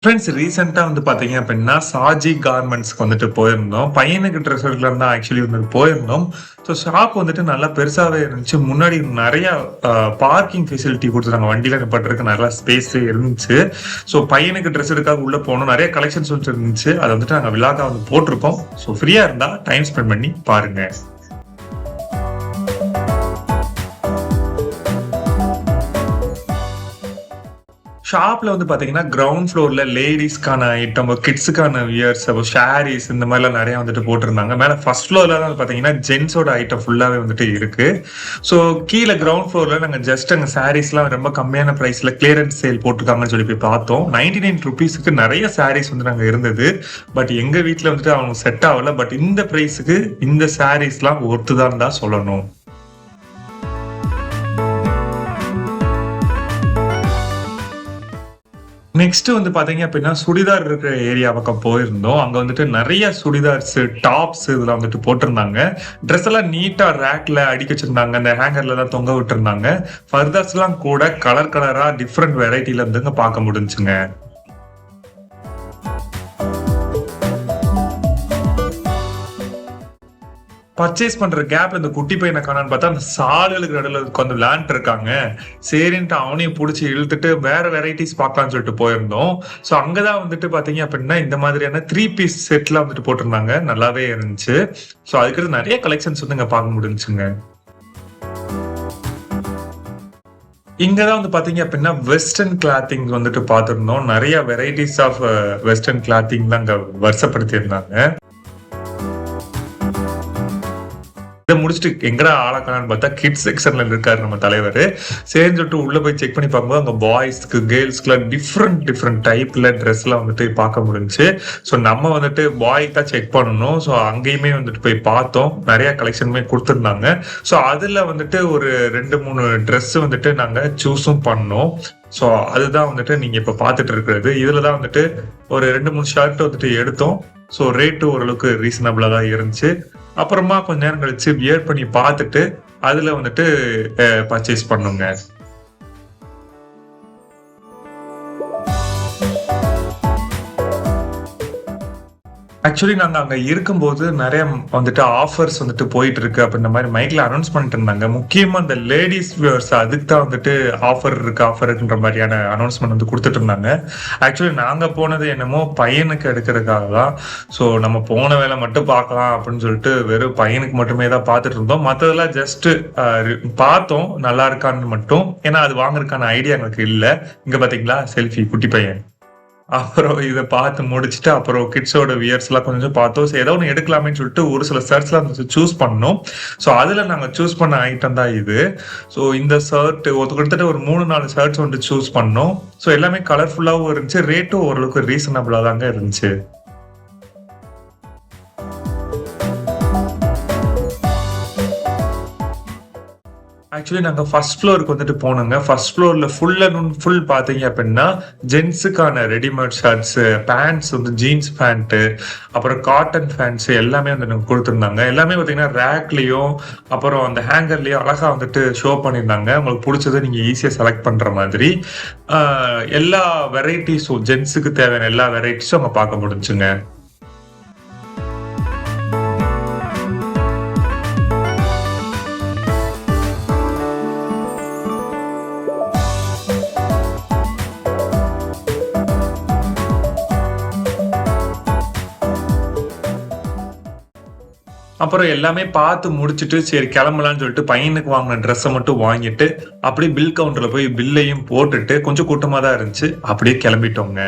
Friends ரீசெண்டா வந்து பாத்தீங்க அப்படின்னா, சாஜி கார்மெண்ட்ஸ்க்கு வந்துட்டு போயிருந்தோம். பையனுக்கு ட்ரெஸ் எடுக்கலாம் தான் ஆக்சுவலி வந்து போயிருந்தோம். ஸோ ஷாப் வந்துட்டு நல்லா பெருசாவே இருந்துச்சு. முன்னாடி நெறைய பார்க்கிங் ஃபெசிலிட்டி குடுத்துருந்தாங்க. வண்டிலாம் நிப்பாட்டுறதுக்கு நல்லா ஸ்பேஸ் இருந்துச்சு. ஸோ பையனுக்கு ட்ரெஸ் எடுக்க உள்ள போனோம். நெறைய கலெக்ஷன்ஸ் வந்துட்டு இருந்துச்சு. அத வந்துட்டு நாங்க விலாகா வந்து போட்டிருக்கோம். ஸோ ஃப்ரீயா இருந்தா டைம் ஸ்பெண்ட் பண்ணி பாருங்க. ஷாப்ல வந்து பாத்தீங்கன்னா, கிரவுண்ட் ஃப்ளோர்ல லேடீஸ்க்கான ஐட்டம், கிட்ஸுக்கான வியர்ஸ், ஷேரீஸ் இந்த மாரிலாம் நெறைய வந்துட்டு போட்டிருந்தாங்க. மேல ஃபர்ஸ்ட் ஃப்ளோர்ல தான் பாத்தீங்கன்னா, ஜென்ஸோட ஐட்டம் ஃபுல்லாவே வந்துட்டு இருக்கு. ஸோ கீழ கிரவுண்ட் ஃப்ளோர்ல நாங்க ஜஸ்ட் அங்க சாரீஸ்லாம் ரொம்ப கம்மியான பிரைஸ்ல கிளியரன்ஸ் சேல் போட்டுருக்காங்கன்னு சொல்லி போய் பார்த்தோம். ₹99க்கு நெறைய சாரீஸ் வந்து நாங்க இருந்தது. பட் எங்க வீட்ல வந்துட்டு அவங்களுக்கு செட் ஆகல. பட் இந்த பிரைஸ்க்கு இந்த சாரீஸ்லாம் ஒர்த் தான் தான் சொல்லணும். நெக்ஸ்ட் வந்து பாத்தீங்க அப்படின்னா, சுடிதார் இருக்கிற ஏரியா பக்கம் போயிருந்தோம். அங்க வந்துட்டு நெறைய சுடிதார்ஸ், டாப்ஸ் இதெல்லாம் வந்துட்டு போட்டிருந்தாங்க. ட்ரெஸ் எல்லாம் நீட்டா ரேக்ல அடுக்கி வச்சிருந்தாங்க. அந்த ஹேங்கர்ல எல்லாம் தொங்க விட்டுருந்தாங்க. ஃபர்தர்ஸ்லாம் கூட கலர் கலரா டிஃப்ரெண்ட் வெரைட்டில இருந்துங்க பார்க்க முடிஞ்சுங்க. பர்ச்சேஸ் பண்ற கேப்ல இந்த குட்டி பையனை காணோம்னு பார்த்தா, அந்த சாலுகளுக்கு நடுவுல உட்கார்ந்து விளையாண்ட்டு இருக்காங்க. சரின்ட்டு அவனையும் புடிச்சு இழுத்துட்டு வேற வெரைட்டிஸ் பார்க்கலாம்னு சொல்லிட்டு போயிருந்தோம். ஸோ அங்கதான் வந்துட்டு பாத்தீங்க அப்படின்னா, இந்த மாதிரியான 3 பீஸ் செட்லாம் வந்துட்டு போட்டிருந்தாங்க. நல்லாவே இருந்துச்சு. ஸோ அதுக்கு நெறைய கலெக்ஷன்ஸ் வந்து இங்க பார்க்க முடிஞ்சுங்க. இங்கதான் வந்து பாத்தீங்க அப்படின்னா, வெஸ்டர்ன் கிளாத்திங் வந்துட்டு பார்த்திருந்தோம். நெறைய வெரைட்டிஸ் ஆஃப் வெஸ்டர்ன் கிளாத்திங்லாம் அங்க வரிசைப்படுத்தி இருந்தாங்க. இத முடிச்சுட்டு எங்கடா ஆள காணோம்னு பார்த்தா, கிட்ஸ் செக்ஷன்ல இருக்காரு நம்ம தலைவரு. சரின்னு சொல்லிட்டு உள்ள போய் செக் பண்ணி பார்க்கும்போது, அங்க பாய்ஸ்க்கு, கேர்ள்ஸ்க்குலாம் டிஃப்ரெண்ட் டைப்ல ட்ரெஸ்லாம் வந்துட்டு பார்க்க முடிஞ்சுச்சு. ஸோ நம்ம வந்துட்டு பாய்க்கு தான் செக் பண்ணணும். ஸோ அங்கேயுமே வந்துட்டு போய் பார்த்தோம். நெறைய கலெக்ஷனுமே குடுத்திருந்தாங்க. ஸோ அதுல வந்துட்டு ஒரு 2, 3 ட்ரெஸ் வந்துட்டு நாங்க சூஸும் பண்ணோம். ஸோ அதுதான் வந்துட்டு நீங்க இப்ப பார்த்துட்டு இருக்கிறது. இதுல தான் வந்துட்டு ஒரு 2, 3 ஷர்ட் வந்துட்டு எடுத்தோம். ஸோ ரேட்டு ஓரளவுக்கு ரீசனபிளா தான் இருந்துச்சு. அப்புறமா கொஞ்ச நேரம் கழிச்சு வியர் பண்ணி பார்த்துட்டு அதுல வந்துட்டு பர்ச்சேஸ் பண்ணுங்க. ஆக்சுவலி நாங்க அங்க இருக்கும்போது நெறைய வந்துட்டு ஆஃபர்ஸ் வந்துட்டு போயிட்டு இருக்கு அப்படின்ற மாரி மைக்ல அனௌன்ஸ் பண்ணிட்டு இருந்தாங்க. முக்கியமா இந்த லேடீஸ் வியர்ஸ் அதுக்கு தான் வந்துட்டு ஆஃபர் இருக்குன்ற மாரியான அனௌன்ஸ்மென்ட் வந்து குடுத்துட்டு இருந்தாங்க. ஆக்சுவலி நாங்க போனது என்னமோ பையனுக்கு எடுக்கிறதுக்காக தான். ஸோ நம்ம போன வேலை மட்டும் பார்க்கலாம் அப்படின்னு சொல்லிட்டு வெறும் பையனுக்கு மட்டுமே தான் பார்த்துட்டு இருந்தோம். மத்ததெல்லாம் ஜஸ்ட் பார்த்தோம் நல்லா இருக்கான்னு மட்டும். ஏன்னா அது வாங்குறதுக்கான ஐடியா எங்களுக்கு இல்ல. இங்க பாத்தீங்களா செல்ஃபி குட்டி பையன். அப்புறம் இத பார்த்து முடிச்சுட்டு, அப்புறம் கிட்ஸோட வியர்ஸ்லாம் கொஞ்சம் பார்த்தோம். சரி ஏதோ ஒண்ணு எடுக்கலாமேன்னு சொல்லிட்டு ஒரு சில ஷர்ட்ஸ்லாம் சூஸ் பண்ணோம். ஸோ அதுல நாங்க சூஸ் பண்ண ஐட்டம் தான் இது. ஸோ இந்த ஷர்ட் கிட்டத்தட்ட ஒரு 3, 4 ஷர்ட்ஸ் வந்துட்டு சூஸ் பண்ணோம். ஸோ எல்லாமே கலர்ஃபுல்லாவும் இருந்துச்சு. ரேட்டும் ஓரளவுக்கு ரீசனபிளா தாங்க இருந்துச்சு. ஆக்சுவலி நாங்க ஃபர்ஸ்ட் ஃப்ளோருக்கு வந்துட்டு போனோங்க. ஃபர்ஸ்ட் ஃப்ளோர்ல ஃபுல் அண்ட் ஃபுல் பாத்தீங்க அப்படின்னா, ஜென்ஸுக்கான ரெடிமேட் ஷர்ட்ஸ், பேண்ட்ஸ் வந்து ஜீன்ஸ் பேண்ட், அப்புறம் காட்டன் பேண்ட்ஸ் எல்லாமே வந்து எனக்கு குடுத்திருந்தாங்க. எல்லாமே பாத்தீங்கன்னா ரேக்லயும், அப்புறம் அந்த ஹேங்கர்லயும் அழகா வந்துட்டு ஷோ பண்ணியிருந்தாங்க. உங்களுக்கு புடிச்சத நீங்க ஈஸியா செலக்ட் பண்ற மாதிரி. எல்லா வெரைட்டிஸும் ஜென்ஸுக்கு தேவையான எல்லா வெரைட்டிஸும் அங்க பார்க்க முடிஞ்சுங்க. அப்புறம் எல்லாமே பார்த்து முடிச்சுட்டு, சரி கிளம்பலாம்னு சொல்லிட்டு பையனுக்கு வாங்குன ட்ரெஸ்ஸ மட்டும் வாங்கிட்டு, அப்படியே பில் கவுண்டர்ல போய் பில்லையும் போட்டுட்டு, கொஞ்சம் கூட்டமா தான் இருந்துச்சு. அப்படியே கிளம்பிட்டோங்க.